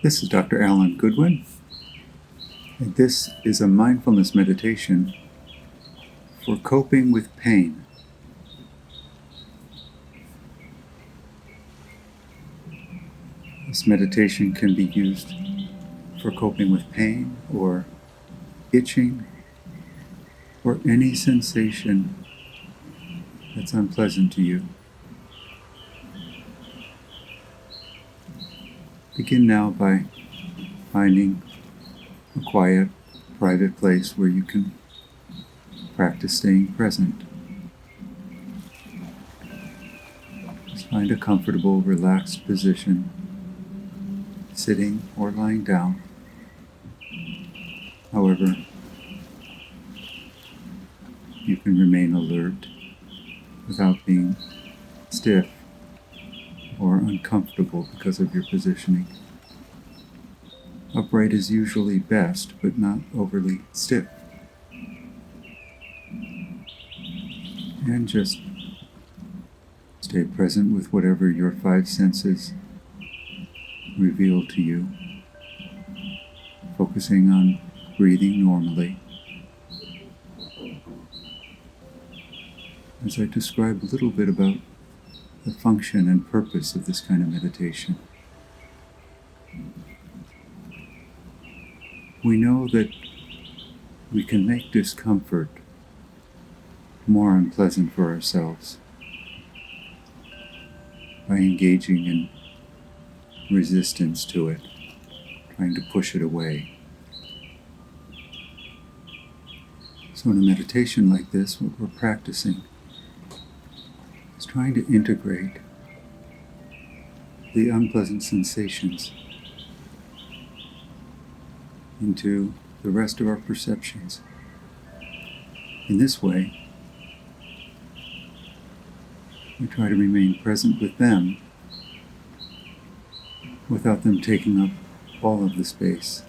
This is Dr. Alan Goodwin, and this is a mindfulness meditation for coping with pain. This meditation can be used for coping with pain or itching or any sensation that's unpleasant to you. Begin now by finding a quiet, private place where you can practice staying present. Just find a comfortable, relaxed position, sitting or lying down. However, you can remain alert without being stiff or uncomfortable because of your positioning. Upright is usually best, but not overly stiff. And just stay present with whatever your five senses reveal to you, focusing on breathing normally. As I describe a little bit about the function and purpose of this kind of meditation. We know that we can make discomfort more unpleasant for ourselves by engaging in resistance to it, trying to push it away. So in a meditation like this, what we're practicing is trying to integrate the unpleasant sensations into the rest of our perceptions. In this way, we try to remain present with them without them taking up all of the space.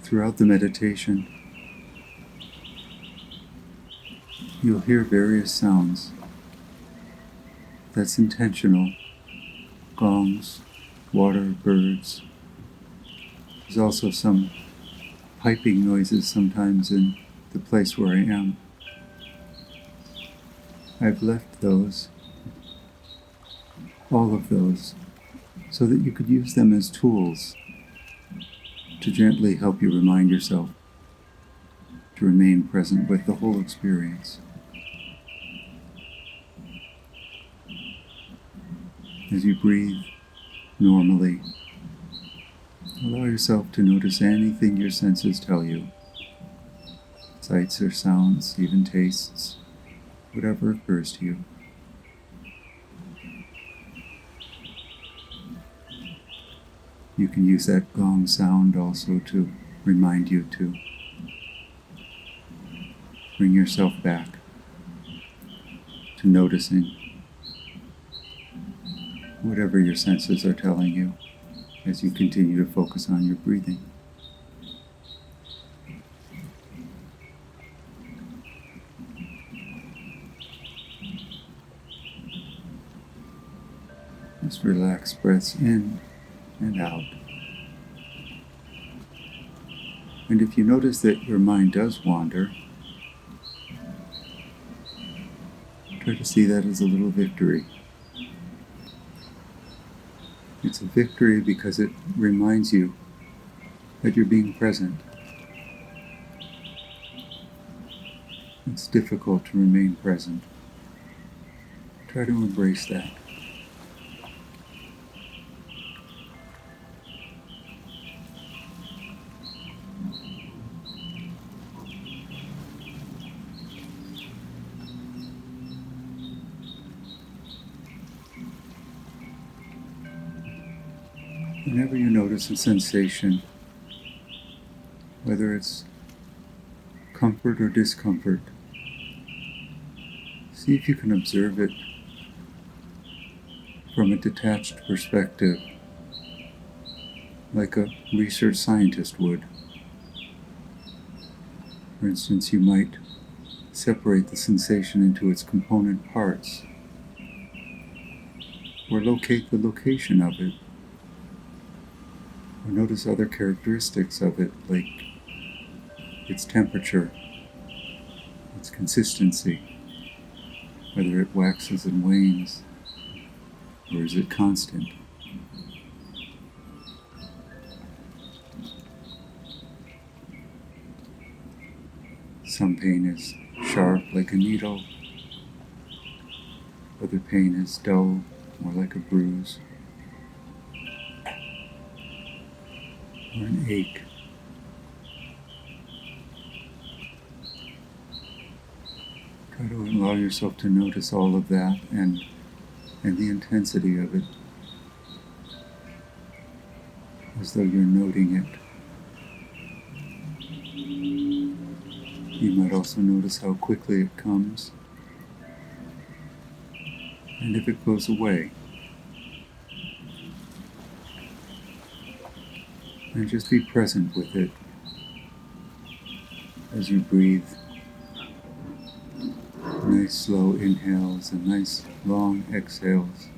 Throughout the meditation, you'll hear various sounds. That's intentional. Gongs, water, birds. There's also some piping noises sometimes in the place where I am. I've left those, all of those, so that you could use them as tools to gently help you remind yourself to remain present with the whole experience. As you breathe normally, allow yourself to notice anything your senses tell you. Sights or sounds, even tastes, whatever occurs to you. You can use that gong sound also to remind you to bring yourself back to noticing whatever your senses are telling you as you continue to focus on your breathing. Just relax breaths in and out. And if you notice that your mind does wander, try to see that as a little victory. It's a victory because it reminds you that you're being present. It's difficult to remain present. Try to embrace that. Whenever you notice a sensation, whether it's comfort or discomfort, see if you can observe it from a detached perspective, like a research scientist would. For instance, you might separate the sensation into its component parts or locate the location of it, or notice other characteristics of it, like its temperature, its consistency, whether it waxes and wanes, or is it constant? Some pain is sharp like a needle, other pain is dull, more like a bruise, or an ache. Try to allow yourself to notice all of that and the intensity of it, as though you're noting it. You might also notice how quickly it comes, and if it goes away. And just be present with it as you breathe. Nice slow inhales and nice long exhales.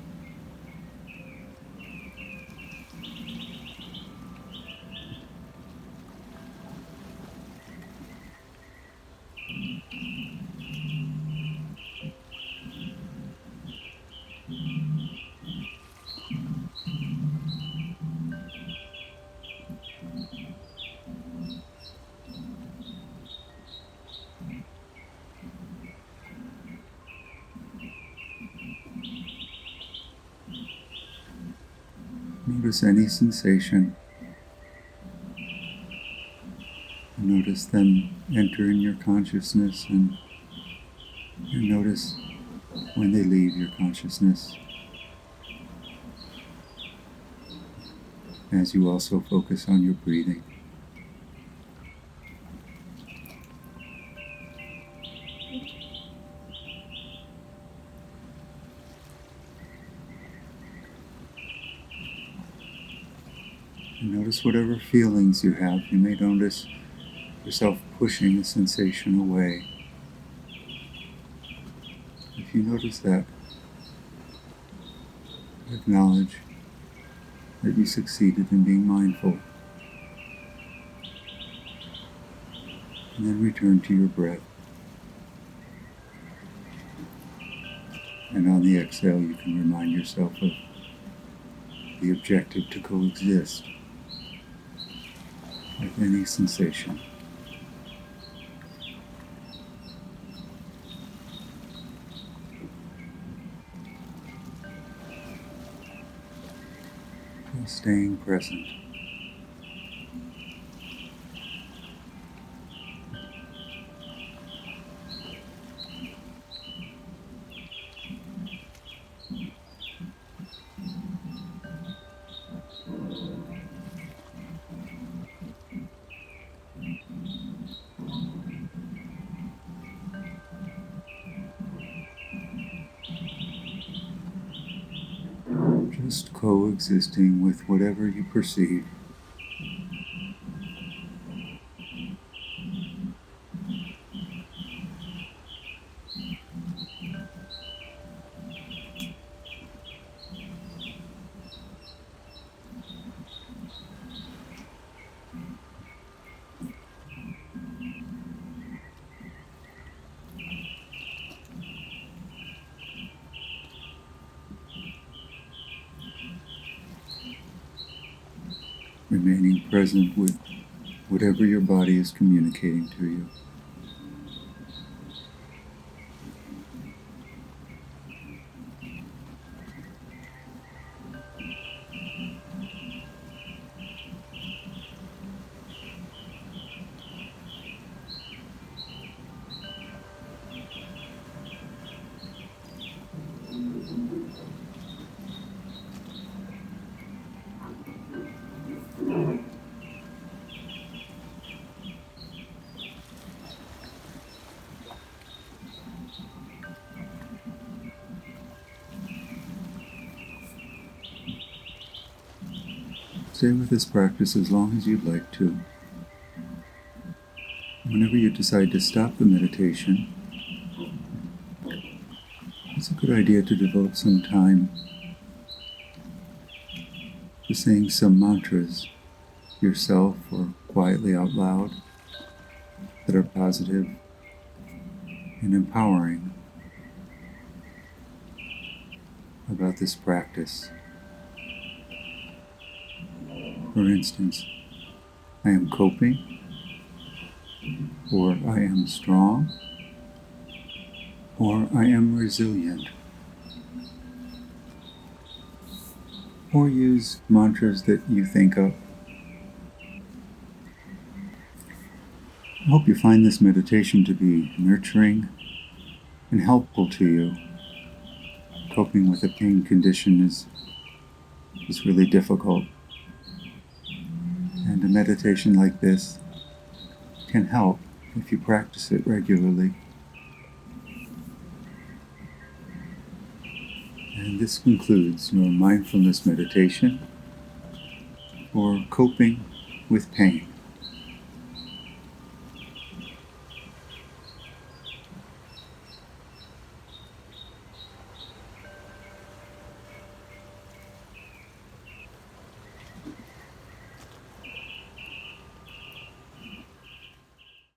Notice any sensation. Notice them enter in your consciousness, and notice when they leave your consciousness, as you also focus on your breathing. And notice whatever feelings you have. You may notice yourself pushing a sensation away. If you notice that, acknowledge that you succeeded in being mindful. And then return to your breath. And on the exhale, you can remind yourself of the objective to coexist with any sensation. While staying present. Just coexisting with whatever you perceive. Remaining present with whatever your body is communicating to you. Stay with this practice as long as you'd like to. Whenever you decide to stop the meditation, it's a good idea to devote some time to saying some mantras yourself or quietly out loud that are positive and empowering about this practice. For instance, I am coping, or I am strong, or I am resilient. Or use mantras that you think of. I hope you find this meditation to be nurturing and helpful to you. Coping with a pain condition is really difficult. And a meditation like this can help if you practice it regularly. And this concludes your mindfulness meditation for coping with pain.